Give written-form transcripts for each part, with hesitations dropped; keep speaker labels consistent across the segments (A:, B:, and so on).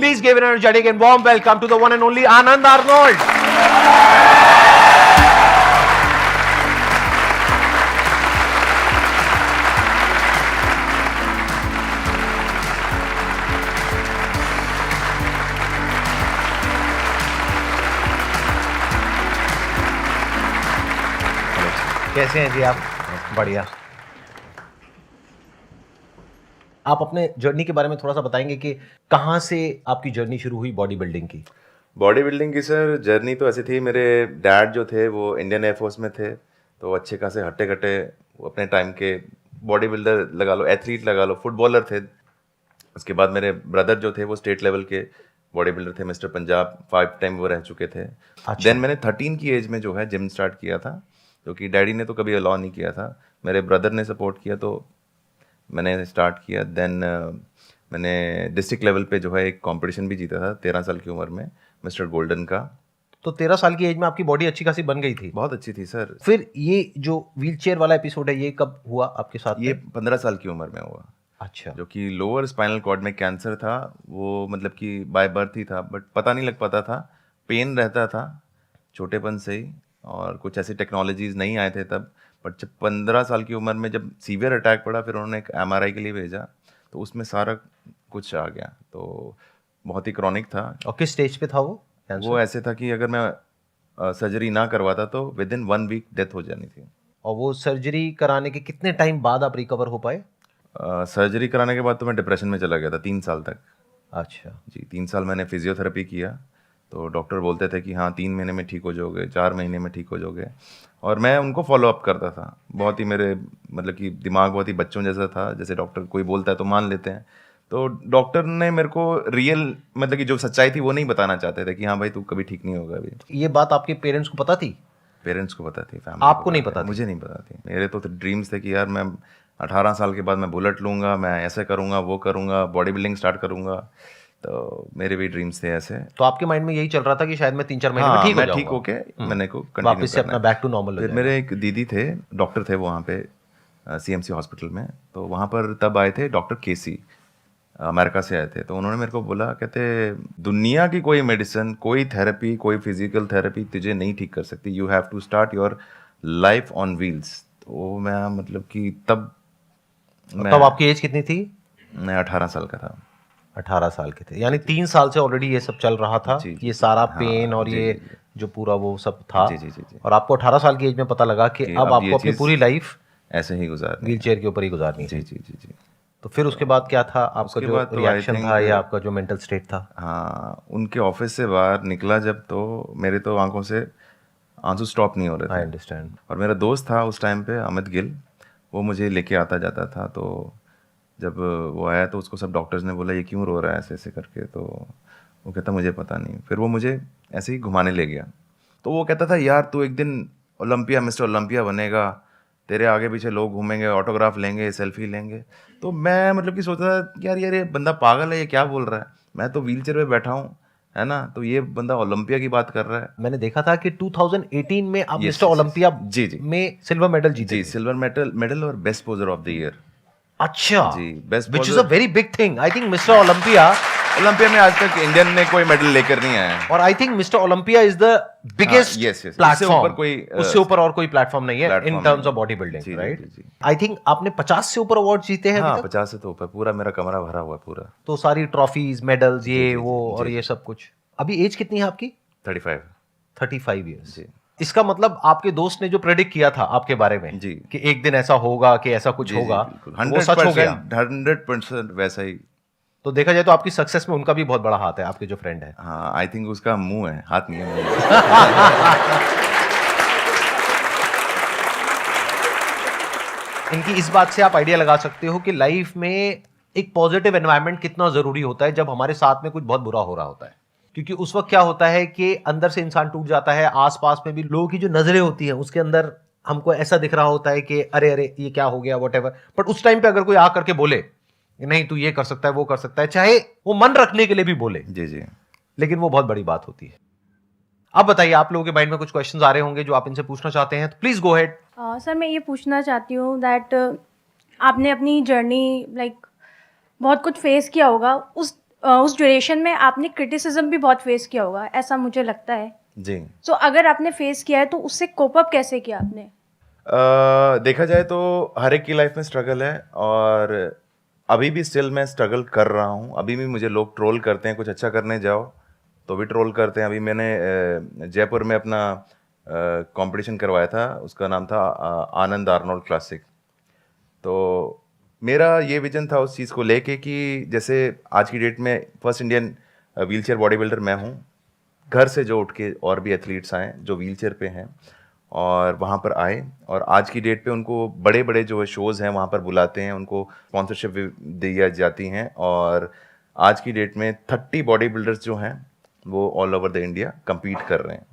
A: Please give an energetic and warm welcome to the one and only Anand Arnold. कैसे हैं जी आप? बढ़िया। आप अपने जर्नी के बारे में थोड़ा सा बताएंगे कि कहाँ से आपकी जर्नी शुरू हुई बॉडी बिल्डिंग की?
B: बॉडी बिल्डिंग की सर जर्नी तो ऐसी थी, मेरे डैड जो थे वो इंडियन एयरफोर्स में थे, तो अच्छे खासे हट्टे कट्टे अपने टाइम के बॉडी बिल्डर लगा लो, एथलीट लगा लो, फुटबॉलर थे। उसके बाद मेरे ब्रदर जो थे वो स्टेट लेवल के बॉडी बिल्डर थे, मिस्टर पंजाब 5 टाइम वो रह चुके थे। देन मैंने 13 की एज में जो है जिम स्टार्ट किया था, क्योंकि डैडी ने तो कभी अलाउ नहीं किया था, मेरे ब्रदर ने सपोर्ट किया तो मैंने स्टार्ट किया। देन मैंने डिस्ट्रिक्ट लेवल पे जो है एक कंपटीशन भी जीता था 13 साल की उम्र में, मिस्टर गोल्डन का।
A: तो 13 साल की एज में आपकी बॉडी अच्छी खासी बन गई थी?
B: बहुत अच्छी थी सर।
A: फिर ये जो व्हीलचेयर वाला एपिसोड है ये कब हुआ आपके साथ?
B: ये 15 साल की उम्र में हुआ।
A: अच्छा।
B: जो कि लोअर स्पाइनल कॉर्ड में कैंसर था, वो मतलब कि बाय बर्थ ही था, बट पता नहीं लग पाता था, पेन रहता था छोटेपन से ही, और कुछ ऐसी टेक्नोलॉजीज नहीं आए थे तब। बट जब 15 साल की उम्र में जब सीवियर अटैक पड़ा, फिर उन्होंने एक MRI के लिए भेजा, तो उसमें सारा कुछ आ गया, तो बहुत ही क्रॉनिक था।
A: और किस स्टेज पे था वो कैंसर?
B: वो ऐसे था कि अगर मैं सर्जरी ना करवाता तो विद इन 1 वीक डेथ हो जानी थी।
A: और वो सर्जरी कराने के कितने टाइम बाद आप रिकवर हो पाए?
B: सर्जरी कराने के बाद तो मैं डिप्रेशन में चला गया था 3 साल तक।
A: अच्छा
B: जी, 3 साल मैंने फिजियोथेरेपी किया, तो डॉक्टर बोलते थे कि हाँ 3 महीने में ठीक हो जाओगे, 4 महीने में ठीक हो जाओगे, और मैं उनको फॉलो अप करता था। बहुत ही मेरे मतलब कि दिमाग बहुत ही बच्चों जैसा था, जैसे डॉक्टर कोई बोलता है तो मान लेते हैं। तो डॉक्टर ने मेरे को रियल मतलब कि जो सच्चाई थी वो नहीं बताना चाहते थे कि हाँ भाई तू कभी ठीक नहीं होगा अभी।
A: ये बात आपके पेरेंट्स को पता थी?
B: पेरेंट्स को पता थी, फैमिली
A: आपको नहीं पता थी?
B: मुझे नहीं पता थी। मेरे तो ड्रीम्स थे कि यार मैं 18 साल के बाद मैं बुलेट लूँगा, मैं ऐसे करूँगा, वो करूँगा, बॉडी बिल्डिंग स्टार्ट करूँगा, तो मेरे भी ड्रीम्स थे ऐसे।
A: तो आपके माइंड में यही चल रहा था कि शायद मैं 3-4 महीने में ठीक हो
B: मैं
A: जाऊंगा?
B: ठीक होके मैंने को कंटिन्यू
A: वापस से अपना बैक टू नॉर्मल हो
B: फिर
A: जाएगा।
B: मेरे एक दीदी थे, डॉक्टर थे वहाँ पे CMC हॉस्पिटल में, तो वहाँ पर तब आए थे डॉक्टर केसी, अमेरिका से आए थे। तो उन्होंने मेरे को बोला, कहते दुनिया की कोई मेडिसिन, कोई थेरेपी, कोई फिजिकल थेरेपी तुझे नहीं ठीक कर सकती, you have to start your life on wheels. तो मैं मतलब कि तब
A: आपकी एज कितनी थी?
B: मैं 18 साल का था।
A: 18 साल के थे, यानी 3 साल से ऑलरेडी ये सब चल रहा था।
B: जी,
A: ये सारा
B: हाँ,
A: पेन और
B: जी,
A: ये
B: जी,
A: जो पूरा वो सब था।
B: जी।
A: और आपको 18 साल की एज में पता लगा कि अब आपको अपनी पूरी लाइफ
B: ऐसे ही गुजारनी,
A: व्हीलचेयर के ऊपर ही गुजारनी है।
B: जी।
A: तो फिर उसके बाद क्या था आपका जो रिएक्शन था या आपका जो मेंटल स्टेट था?
B: हाँ, उनके ऑफिस से बाहर निकला जब, तो मेरे तो आंखों से आंसू स्टॉप नहीं हो रहे थे।
A: I understand.
B: और मेरा दोस्त था उस टाइम पे, अमित गिल, वो मुझे लेके आता जाता था। तो जब वो आया तो उसको सब डॉक्टर्स ने बोला ये क्यों रो रहा है ऐसे ऐसे करके, तो वो कहता मुझे पता नहीं। फिर वो मुझे ऐसे ही घुमाने ले गया, तो वो कहता था यार तू एक दिन ओलंपिया, मिस्टर ओलंपिया बनेगा, तेरे आगे पीछे लोग घूमेंगे, ऑटोग्राफ लेंगे, सेल्फी लेंगे। तो मैं मतलब कि सोचता था यार ये बंदा पागल है, ये क्या बोल रहा है, मैं तो व्हीलचेयर पे बैठा हूँ, है ना, तो ये बंदा ओलंपिया की बात कर रहा है।
A: मैंने देखा था कि 2018 में आप मिस्टर ओलंपिया में सिल्वर मेडल जीते।
B: जी, सिल्वर मेडल और best poser of the year.
A: अच्छा
B: जी, best,
A: which is a very big thing. I think Mister Olympia
B: में आज तक इंडियन ने कोई मेडल लेकर नहीं आया,
A: और आई think Mister Olympia is the biggest platform. उससे ऊपर और कोई प्लेटफॉर्म नहीं है in terms of body building, right? I think आपने 50 से ऊपर अवार्ड जीते हैं।
B: हाँ, 50 से तो ऊपर, पूरा मेरा कमरा भरा हुआ पूरा।
A: तो सारी ट्रॉफीज, मेडल्स, ये वो और ये सब कुछ। अभी एज कितनी है आपकी? 35 इयर्स। जी। इसका मतलब आपके दोस्त ने जो प्रेडिक्ट किया था आपके बारे में
B: जी
A: कि एक दिन ऐसा होगा, कि ऐसा कुछ होगा, वो सच हो गया।
B: 100% वैसा ही।
A: तो देखा जाए तो आपकी सक्सेस में उनका भी बहुत बड़ा हाथ है, आपके जो फ्रेंड है।
B: हाँ, आई थिंक उसका मुंह है, हाथ नहीं है।
A: इनकी इस बात से आप आइडिया लगा सकते हो कि लाइफ में एक पॉजिटिव एनवायरनमेंट कितना जरूरी होता है जब हमारे साथ में कुछ बहुत बुरा हो रहा होता है। क्योंकि उस वक्त क्या होता है कि अंदर से इंसान टूट जाता है, आसपास में भी लोगों की जो नजरें होती हैं उसके अंदर हमको ऐसा दिख रहा होता है कि अरे अरे ये क्या हो गया, व्हाटएवर। बट उस टाइम पे अगर कोई आ करके बोले नहीं तू ये कर सकता है, वो कर सकता है, चाहे वो मन रखने के लिए भी बोले,
B: जी,
A: लेकिन वो बहुत बड़ी बात होती है। अब बताइए, आप लोगों के माइंड में कुछ क्वेश्चंस आ रहे होंगे जो आप इनसे पूछना चाहते हैं, तो प्लीज गो अहेड।
C: सर मैं ये पूछना चाहती हूँ दैट आपने अपनी जर्नी लाइक बहुत कुछ फेस किया होगा, उस ड्यूरेशन में आपने क्रिटिसिज्म भी बहुत फेस किया होगा, ऐसा मुझे लगता है।
B: जी।
C: सो अगर आपने फेस किया है तो उससे कोप अप कैसे किया आपने?
B: देखा जाए तो हर एक की लाइफ में स्ट्रगल है, और अभी भी स्टिल मैं स्ट्रगल कर रहा हूँ। अभी भी मुझे लोग ट्रोल करते हैं, कुछ अच्छा करने जाओ तो भी ट्रोल करते हैं। अभी मैंने जयपुर में अपना कंपटीशन करवाया था, उसका नाम था आनंद आर्नोल्ड क्लासिक। तो मेरा ये विजन था उस चीज़ को लेके कि जैसे आज की डेट में first Indian wheelchair body builder मैं हूँ। घर से जो उठ के और भी एथलीट्स आए जो व्हीलचेयर पे हैं और वहाँ पर आए, और आज की डेट पे उनको बड़े बड़े जो शोज़ हैं वहाँ पर बुलाते हैं, उनको स्पॉन्सरशिप दी जाती हैं, और आज की डेट में 30 बॉडी बिल्डर्स जो हैं वो all over the India compete कर रहे हैं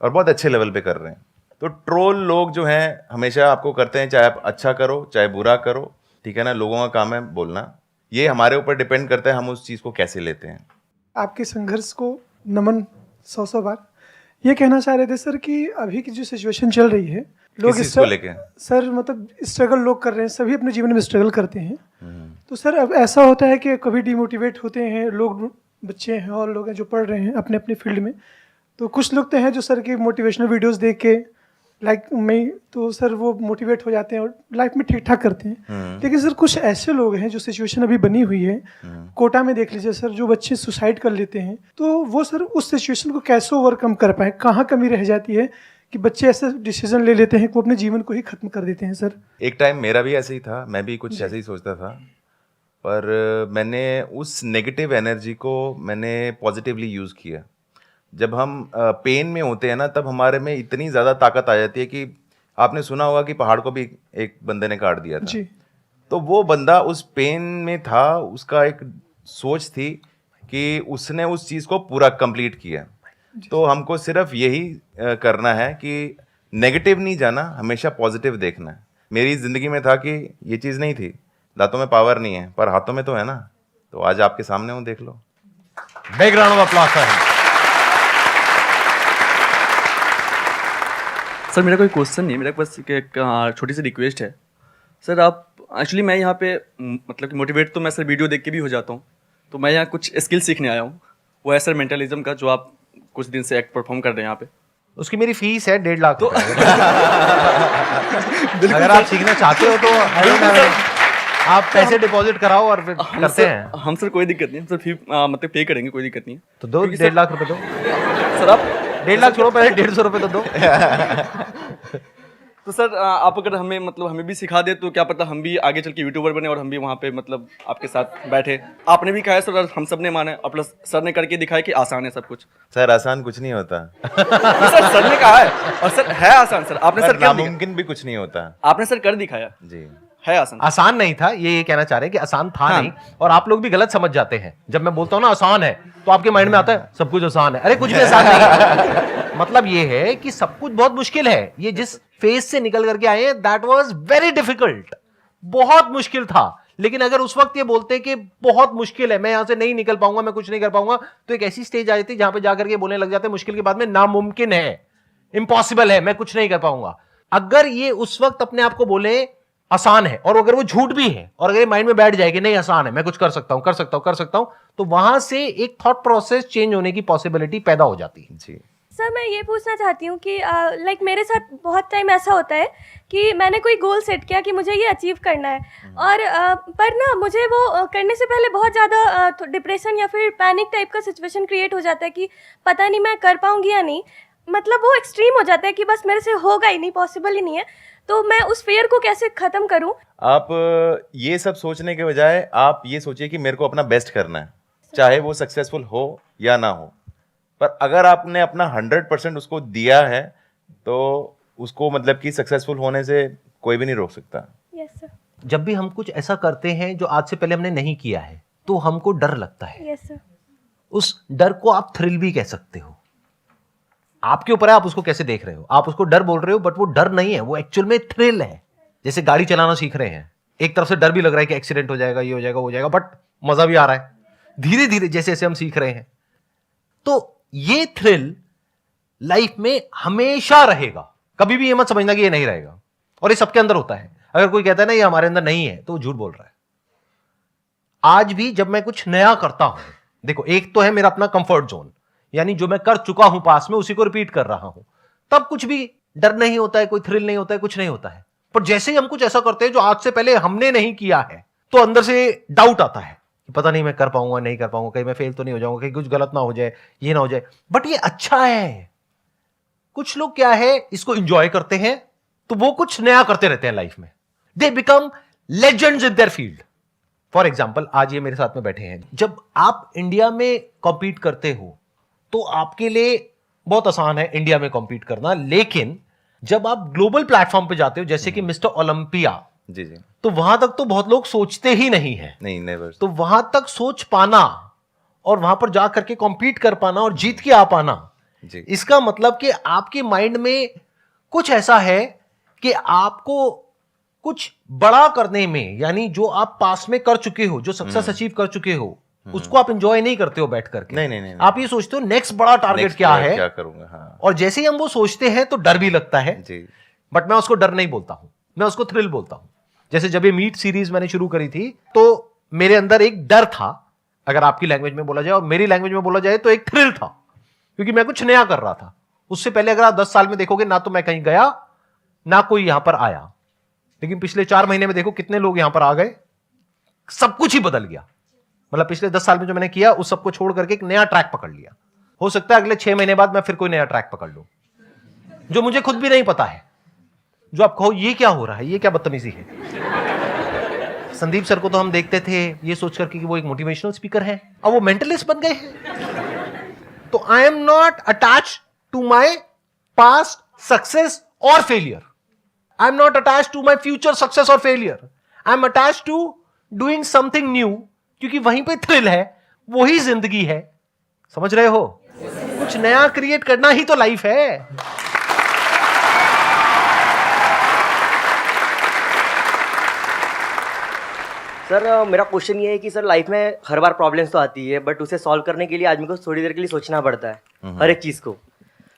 B: और बहुत अच्छे लेवल पे कर रहे हैं। तो ट्रोल लोग जो हैं हमेशा आपको करते हैं, चाहे आप अच्छा करो चाहे बुरा करो, ठीक है ना, लोगों का काम है बोलना। ये हमारे ऊपर डिपेंड करता है हम उस चीज़ को कैसे लेते हैं।
D: आपके संघर्ष को नमन 100 बार। ये कहना चाह रहे थे सर कि अभी की जो सिचुएशन चल रही है, लोग
B: किस चीज़ को लेके?
D: सर मतलब स्ट्रगल लोग कर रहे हैं, सभी अपने जीवन में स्ट्रगल करते हैं। तो सर अब ऐसा होता है कि कभी डिमोटिवेट होते हैं लोग, बच्चे हैं और लोग हैं जो पढ़ रहे हैं अपने अपने फील्ड में। तो कुछ लोग तो हैं जो सर की मोटिवेशनल वीडियोस देख के लाइक मैं, तो सर वो मोटिवेट हो जाते हैं और लाइफ में ठीक ठाक करते हैं। लेकिन सर कुछ ऐसे लोग हैं जो सिचुएशन अभी बनी हुई है, कोटा में देख लीजिए सर, जो बच्चे सुसाइड कर लेते हैं, तो वो सर उस सिचुएशन को कैसे ओवरकम कर पाए? कहाँ कमी रह जाती है कि बच्चे ऐसे डिसीजन ले लेते हैं कि वो अपने जीवन को ही खत्म कर देते हैं? सर
B: एक टाइम मेरा भी ऐसे ही था, मैं भी कुछ ऐसे ही सोचता था, पर मैंने उस नेगेटिव एनर्जी को मैंने पॉजिटिवली यूज़ किया। जब हम पेन में होते हैं ना, तब हमारे में इतनी ज़्यादा ताकत आ जाती है कि आपने सुना होगा कि पहाड़ को भी एक बंदे ने काट दिया था।
D: जी।
B: तो वो बंदा उस पेन में था, उसका एक सोच थी कि उसने उस चीज़ को पूरा कंप्लीट किया। तो हमको सिर्फ यही करना है कि नेगेटिव नहीं जाना, हमेशा पॉजिटिव देखना है। मेरी ज़िंदगी में था कि ये चीज़ नहीं थी, दांतों में पावर नहीं है पर हाथों में तो है ना, तो आज आपके सामने हूँ, देख लो।
A: बैकग्राउंड ऑफ अप्लॉज है।
E: सर मेरा कोई क्वेश्चन नहीं है, मेरा बस एक छोटी सी रिक्वेस्ट है। सर आप एक्चुअली मैं यहाँ पे मतलब कि मोटिवेट तो मैं सर वीडियो देख के भी हो जाता हूँ, तो मैं यहाँ कुछ स्किल सीखने आया हूँ। वो है सर मेंटलिज्म का, जो आप कुछ दिन से एक्ट परफॉर्म कर रहे हैं यहाँ पे।
A: उसकी मेरी फीस है 1.5 लाख रुपए। अगर आप सीखना चाहते हो तो I don't have any- आप पैसे डिपॉजिट कराओ और फिर करते हैं।
E: हम सर कोई दिक्कत नहीं है, सर फी मतलब पे करेंगे, कोई दिक्कत नहीं है।
A: तो दो,
E: क्योंकि
A: 1.5 लाख रुपए दो।
E: सर आप
A: 1.5 लाख छोड़ो, पहले 150 रुपए तो दो।
E: तो सर आप अगर हमें मतलब हमें भी सिखा दे तो क्या पता हम भी आगे चल के यूट्यूबर बने और हम भी वहाँ पे मतलब आपके साथ बैठे। आपने भी कहा है सर और हम सब ने माना है, और प्लस सर ने करके दिखाया कि आसान है सब कुछ।
B: सर आसान कुछ नहीं होता,
E: सर ने कहा है, और सर है आसान। सर आपने सर कर दिखाया,
B: नामुमकिन भी कुछ नहीं होता।
E: आपने सर कर दिखाया,
B: जी
E: है आसान।
A: आसान नहीं था, ये कहना चाह रहे हैं कि आसान था नहीं, और आप लोग भी गलत समझ जाते हैं। जब मैं बोलता हूँ ना आसान है, तो आपके माइंड में आता है सब कुछ आसान है। अरे कुछ भी आसान नहीं है। मतलब ये है कि सब कुछ बहुत मुश्किल है। ये जिस फेज से निकल करके आए हैं, दैट वाज वेरी डिफिकल्ट, बहुत मुश्किल था। लेकिन अगर उस वक्त ये बोलते कि बहुत मुश्किल है, मैं यहां से नहीं निकल पाऊंगा, मैं कुछ नहीं कर पाऊंगा, तो एक ऐसी स्टेज आ जाती जहां पे जाकर के बोलने लग जाते मुश्किल के बाद में नामुमकिन है, इम्पॉसिबल है, मैं कुछ नहीं कर पाऊंगा। अगर ये उस वक्त अपने आप को बोले आसान है, और अगर वो झूठ भी है, और अगर ये माइंड में बैठ जाए कि नहीं आसान है, मैं कुछ कर सकता हूं, कर सकता हूं, कर सकता हूं, तो वहां से एक थॉट प्रोसेस चेंज होने की पॉसिबिलिटी पैदा हो जाती है।
B: जी।
C: सर मैं ये पूछना चाहती हूँ कि लाइक मेरे साथ बहुत टाइम ऐसा होता है कि मैंने कोई गोल सेट किया कि मुझे ये अचीव करना है, और पर ना मुझे वो करने से पहले बहुत ज़्यादा डिप्रेशन या फिर पैनिक टाइप का सिचुएशन क्रिएट हो जाता है कि पता नहीं मैं कर पाऊँगी या नहीं। मतलब वो एक्सट्रीम हो जाता है कि बस मेरे से होगा ही नहीं, पॉसिबल ही नहीं है। तो मैं उस फियर को कैसे ख़त्म करूँ?
B: आप ये सब सोचने के बजाय आप ये सोचिए कि मेरे को अपना बेस्ट करना है, चाहे वो सक्सेसफुल हो या ना हो। पर अगर आपने अपना 100% उसको दिया है तो उसको मतलब कि सक्सेसफुल होने से कोई भी नहीं रोक सकता।
C: Yes sir.
A: जब भी हम कुछ ऐसा करते हैं जो आज से पहले हमने नहीं किया है, तो हमको डर लगता है।
C: Yes sir.
A: उस डर को आप थ्रिल भी कह सकते हो, आपके ऊपर है आप उसको कैसे देख रहे हो। आप उसको डर बोल रहे हो, बट वो डर नहीं है, वो एक्चुअल में थ्रिल है। जैसे गाड़ी चलाना सीख रहे हैं, एक तरफ से डर भी लग रहा है कि एक्सीडेंट हो जाएगा, ये हो जाएगा, वो हो जाएगा, बट मजा भी आ रहा है धीरे धीरे जैसे जैसे हम सीख रहे हैं। तो ये थ्रिल लाइफ में हमेशा रहेगा, कभी भी ये मत समझना कि ये नहीं रहेगा। और ये सबके अंदर होता है। अगर कोई कहता है ना ये हमारे अंदर नहीं है, तो वो झूठ बोल रहा है। आज भी जब मैं कुछ नया करता हूं, देखो, एक तो है मेरा अपना कंफर्ट जोन, यानी जो मैं कर चुका हूं पास में उसी को रिपीट कर रहा हूं, तब कुछ भी डर नहीं होता है, कोई थ्रिल नहीं होता है, कुछ नहीं होता है। पर जैसे ही हम कुछ ऐसा करते हैं जो आज से पहले हमने नहीं किया है, तो अंदर से डाउट आता है, पता नहीं मैं कर पाऊंगा नहीं कर पाऊंगा, कहीं मैं फेल तो नहीं हो जाऊंगा, कहीं कुछ गलत ना हो जाए, ये ना हो जाए। बट ये अच्छा है। कुछ लोग क्या है, इसको एंजॉय करते हैं, तो वो कुछ नया करते रहते हैं लाइफ में। They become legends in their field. For example, आज ये मेरे साथ में बैठे हैं। जब आप इंडिया में कॉम्पीट करते हो तो आपके लिए बहुत आसान है इंडिया में कॉम्पीट करना, लेकिन जब आप ग्लोबल प्लेटफॉर्म पे जाते हो, जैसे कि मिस्टर ओलंपिया,
B: जी जी।
A: तो वहां तक तो बहुत लोग सोचते ही नहीं है।
B: नहीं, नेवर।
A: तो वहां तक सोच पाना और वहां पर जा करके कॉम्पीट कर पाना और जीत के आ पाना,
B: जी।
A: इसका मतलब कि आपके माइंड में कुछ ऐसा है कि आपको कुछ बड़ा करने में, यानी जो आप पास में कर चुके हो, जो सक्सेस अचीव कर चुके हो, उसको आप एंजॉय नहीं करते हो बैठ करके।
B: नहीं।
A: आप ये सोचते हो नेक्स्ट बड़ा टारगेट
B: Next
A: क्या
B: मैं
A: है,
B: क्या करूंगा। हाँ
A: और जैसे ही हम वो सोचते हैं तो डर भी लगता है।
B: जी।
A: बट मैं उसको डर नहीं बोलता हूं, मैं उसको थ्रिल बोलता हूं। जैसे जब ये मीट सीरीज मैंने शुरू करी थी, तो मेरे अंदर एक डर था, अगर आपकी लैंग्वेज में बोला जाए, और मेरी लैंग्वेज में बोला जाए तो एक थ्रिल था, क्योंकि मैं कुछ नया कर रहा था। उससे पहले अगर आप 10 साल में देखोगे, ना तो मैं कहीं गया, ना कोई यहां पर आया। लेकिन पिछले 4 महीने में देखो कितने लोग यहां पर आ गए, सब कुछ ही बदल गया। मतलब पिछले 10 साल में जो मैंने किया, उस सबको छोड़ करके एक नया ट्रैक पकड़ लिया। हो सकता है अगले 6 महीने बाद मैं फिर कोई नया ट्रैक पकड़ लूं, जो मुझे खुद भी नहीं पता है। जो आप कहो ये क्या हो रहा है, ये क्या बदतमीजी है। संदीप सर को तो हम देखते थे ये सोच करके कि वो एक मोटिवेशनल स्पीकर है, अब वो मेंटलिस्ट बन गए हैं। तो I am not attach to my past success और failure. I am not attach to my future success और failure. I am attach to doing something new, क्योंकि वहीं पे थ्रिल है, वही जिंदगी है। समझ रहे हो? कुछ नया क्रिएट करना ही तो लाइफ है।
F: सर मेरा क्वेश्चन ये है कि सर लाइफ में हर बार प्रॉब्लम्स तो आती है, बट उसे सॉल्व करने के लिए आदमी को थोड़ी देर के लिए सोचना पड़ता है हर एक चीज़ को।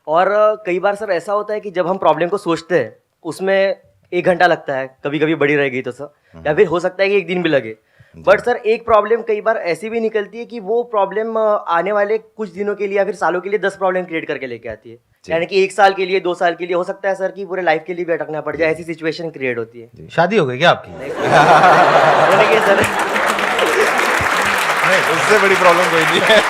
F: और कई बार सर ऐसा होता है कि जब हम प्रॉब्लम को सोचते हैं उसमें 1 घंटा लगता है, कभी कभी बड़ी रह गई तो सर, या फिर हो सकता है कि 1 दिन भी लगे। बट सर एक प्रॉब्लम कई बार ऐसी भी निकलती है कि वो प्रॉब्लम आने वाले कुछ दिनों के लिए या फिर सालों के लिए 10 प्रॉब्लम क्रिएट करके लेके आती है। यानी कि 1 साल के लिए, 2 साल के लिए, हो सकता है सर कि पूरे लाइफ के लिए भी अटकना पड़ जाए, ऐसी सिचुएशन क्रिएट होती है।
A: शादी हो गई क्या आपकी?
F: होने के सर
B: नहीं, उससे बड़ी प्रॉब्लम कोई नहीं है।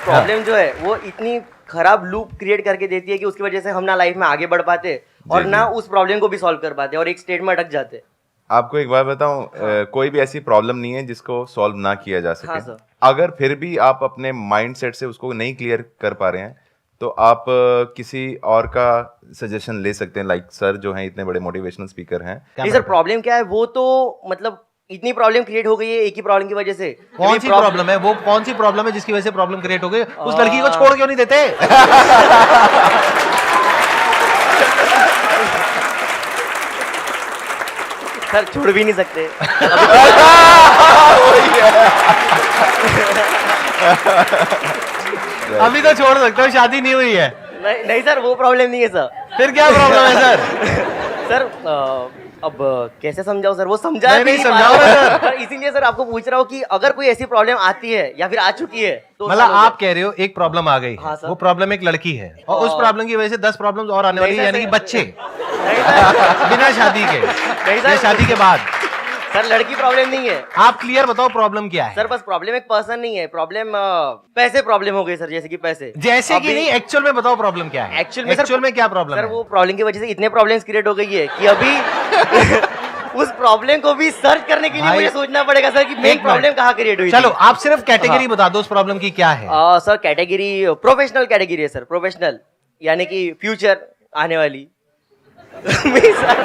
F: प्रॉब्लम जो है वो इतनी खराब लूप क्रिएट करके देती है कि उसकी वजह से हम ना लाइफ में आगे बढ़ पाते और ना उस प्रॉब्लम को भी सॉल्व कर पाते और एक स्टेट में अटक जाते।
B: आपको एक बात बताऊं, कोई भी ऐसी प्रॉब्लम नहीं है जिसको सॉल्व ना किया जा सके।
F: हाँ सर।
B: अगर फिर भी आप अपने माइंड सेट से उसको नहीं क्लियर कर पा रहे हैं, तो आप किसी और का सजेशन ले सकते हैं। लाइक सर जो हैं, इतने बड़े मोटिवेशनल स्पीकर हैं।
F: नहीं सर, प्रॉब्लम क्या है वो तो मतलब इतनी प्रॉब्लम क्रिएट हो गई है एक ही प्रॉब्लम की वजह से।
A: कौन सी प्रॉब्लम है वो? कौन सी प्रॉब्लम है जिसकी वजह से प्रॉब्लम क्रिएट हो गई? उस लड़की को छोड़ क्यों नहीं देते?
F: सर छोड़ भी नहीं सकते।
A: अभी तो छोड़ सकते हो, शादी नहीं हुई है।
F: नहीं सर, वो प्रॉब्लम नहीं है सर।
A: फिर क्या प्रॉब्लम है सर?
F: सर अब कैसे समझाओ सर, वो समझा
A: नहीं
F: पा
A: समझाओ
F: रहा
A: ना
F: हूं। पर इसीलिए सर आपको पूछ रहा हूँ कि अगर कोई ऐसी प्रॉब्लम आती है या फिर आ चुकी है तो
A: मतलब आप कह रहे हो एक प्रॉब्लम आ गई,
F: हाँ सर।
A: वो प्रॉब्लम एक लड़की है, और उस प्रॉब्लम की वजह से 10 प्रॉब्लम्स और आने वाली है,
F: नहीं
A: यानी कि
F: सर,
A: बच्चे
F: नहीं सर,
A: बिना शादी के,
F: नहीं सर,
A: या शादी के बाद।
F: सर लड़की प्रॉब्लम नहीं है
A: आप क्लियर बताओ प्रॉब्लम क्या है?
F: सर। बस प्रॉब्लम एक पर्सन नहीं है, प्रॉब्लम पैसे प्रॉब्लम हो गई सर, जैसे कि पैसे।
A: जैसे कि नहीं, एक्चुअल में बताओ प्रॉब्लम क्या है?
F: एक्चुअल
A: में क्या प्रॉब्लम
F: सर
A: है?
F: वो प्रॉब्लम की वजह से इतने प्रॉब्लम्स क्रिएट हो गई है कि अभी उस प्रॉब्लम को भी सर्च करने के लिए
A: भाई,
F: मुझे सोचना पड़ेगा सर कि मेन प्रॉब्लम कहाँ क्रिएट हुई।
A: चलो आप सिर्फ कैटेगरी बता दो उस प्रॉब्लम की क्या है।
F: सर कैटेगरी प्रोफेशनल कैटेगरी है सर, प्रोफेशनल यानी कि फ्यूचर आने वाली। सर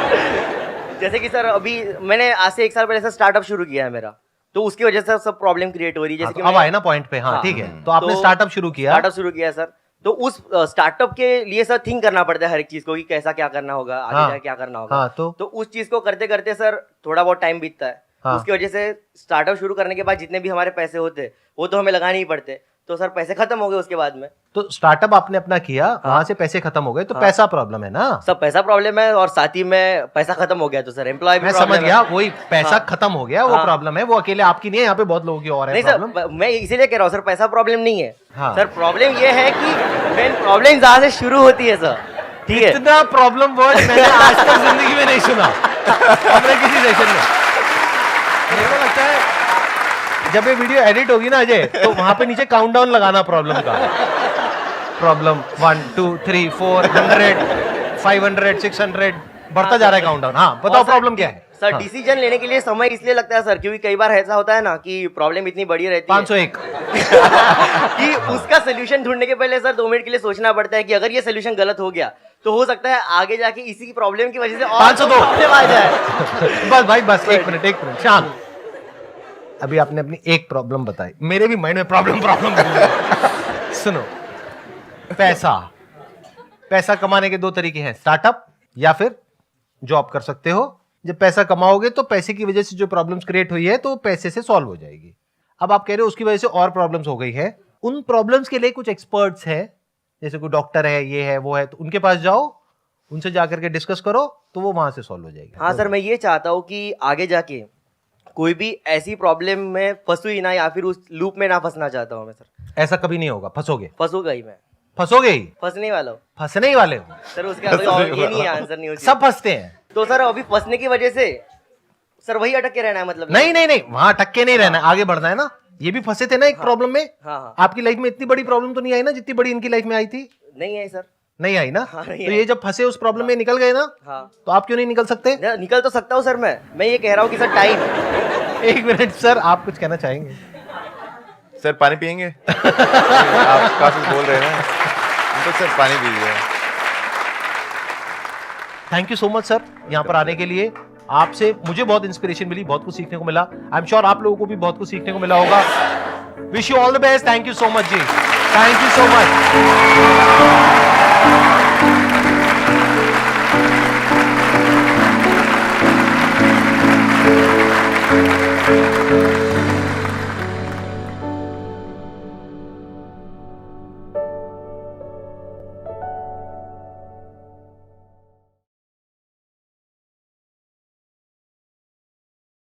F: जैसे कि सर अभी मैंने आज से 1 साल पहले सर स्टार्टअप शुरू किया है मेरा, तो उसकी वजह से सब प्रॉब्लम क्रिएट हो रही है। जैसे कि
A: अब आए ना पॉइंट पे। हाँ ठीक है, तो आपने स्टार्टअप शुरू किया।
F: स्टार्टअप शुरू किया सर, तो उस स्टार्टअप के लिए सर थिंक करना पड़ता है हर एक चीज को कि कैसा क्या करना होगा, आगे
A: हाँ,
F: जाके क्या करना होगा।
A: हाँ, तो
F: उस चीज को करते करते सर थोड़ा बहुत टाइम बीतता है।
A: हाँ।
F: उसकी वजह से स्टार्टअप शुरू करने के बाद जितने भी हमारे पैसे होते वो तो हमें लगाने ही पड़ते। तो सर पैसे खत्म हो गए उसके बाद में।
A: तो स्टार्टअप आपने अपना किया, वहां से पैसे खत्म हो गए, तो पैसा प्रॉब्लम है ना।
F: सब पैसा प्रॉब्लम है और साथ ही में पैसा खत्म हो गया तो सर एम्प्लॉय भी
A: मैं
F: problem
A: समझ
F: है।
A: गया, वही पैसा
F: हाँ।
A: खत्म हो गया, वो
F: हाँ।
A: प्रॉब्लम है, वो अकेले आपकी नहीं है, यहाँ पे बहुत लोगों की और है
F: नहीं
A: प्रॉब्लम।
F: सर, मैं इसीलिए कह रहा हूँ सर, पैसा प्रॉब्लम नहीं है।
A: हाँ।
F: सर प्रॉब्लम ये है कि मेन प्रॉब्लम जहाँ से शुरू होती है सर, ठीक है।
A: इतना प्रॉब्लम वर्ड मैंने आज तक जिंदगी में नहीं सुना अपने किसी सेशन में। मेरे को लगता है जब ये वीडियो एडिट होगी ना अजय, तो वहां पे नीचे काउंटडाउन लगाना प्रॉब्लम का। प्रॉब्लम 1 2 3 400 500 600 बढ़ता जा रहा है काउंटडाउन। हाँ बताओ
F: और सर,
A: प्रॉब्लम क्या है।
F: सर
A: हाँ।
F: डिसीजन लेने के लिए समय इसलिए लगता है सर, क्योंकि कई बार ऐसा होता है ना कि प्रॉब्लम इतनी बड़ी रहती है
A: 501
F: कि उसका सोल्यूशन ढूंढने के पहले सर 2 मिनट के लिए सोचना पड़ता है कि अगर ये सोल्यूशन गलत हो गया तो हो सकता है आगे जाके इसी की प्रॉब्लम की वजह से और
A: 502
F: प्रॉब्लम आ जाए।
A: बस भाई बस एक मिनट शांत। अभी आपने अपनी एक प्रॉब्लम बताई, मेरे भी माइंड में प्रॉब्लम सुनो, पैसा कमाने के 2 तरीके हैं, स्टार्टअप या फिर जॉब कर सकते हो। जब पैसा कमाओगे तो पैसे की वजह से जो प्रॉब्लम्स क्रिएट हुई है तो पैसे से सॉल्व हो जाएगी। अब आप कह रहे हो उसकी वजह से और प्रॉब्लम्स हो गई है, उन प्रॉब्लम्स के लिए कुछ एक्सपर्ट्स हैं, जैसे कोई डॉक्टर है, ये है वो है, तो उनके पास जाओ, उनसे जाकर के डिस्कस करो, तो वो वहां से सॉल्व हो जाएगी।
F: हाँ सर, मैं ये चाहता हूँ कि आगे जाके कोई भी ऐसी प्रॉब्लम में फंसू ही ना, या फिर उस लूप में ना फंसना चाहता हूँ मैं सर।
A: ऐसा कभी नहीं होगा, फंसोगे
F: फंसूंगा ही मैं,
A: फंसोगे ही,
F: फंसने वाला हूँ
A: फंसने ही वाले हो।
F: सर। उसका कोई और ये नहीं है, आंसर नहीं होती।
A: सब फंसते हैं।
F: तो सर अभी फंसने की वजह से सर वही अटक के रहना है, मतलब
A: नहीं वहां अटक के नहीं रहना है, आगे बढ़ना है ना। ये भी फंसे थे ना एक प्रॉब्लम में।
F: हाँ।
A: आपकी लाइफ में इतनी बड़ी प्रॉब्लम तो नहीं आई ना जितनी बड़ी इनकी लाइफ में आई थी।
F: नहीं है सर।
A: नहीं आई ना।
F: हाँ, नहीं
A: तो
F: आई।
A: ये जब फंसे उस प्रॉब्लम में निकल गए ना,
F: हाँ।
A: तो आप क्यों नहीं निकल सकते।
F: निकल तो सकता हूँ सर, मैं ये कह रहा हूँ कि सर टाइम।
A: एक मिनट सर, आप कुछ कहना चाहेंगे।
B: सर पानी पियेंगे? आप काफी बोल रहे हैं ना, तो सर पानी पीजिए।
A: Thank you so much sir, यहाँ पर आने के लिए। आपसे मुझे बहुत इंस्पिरेशन मिली, बहुत कुछ सीखने को मिला। आई एम श्योर आप लोगों को भी बहुत कुछ सीखने को मिला होगा। Wish you all the best. Thank you so much ji, thank you so much.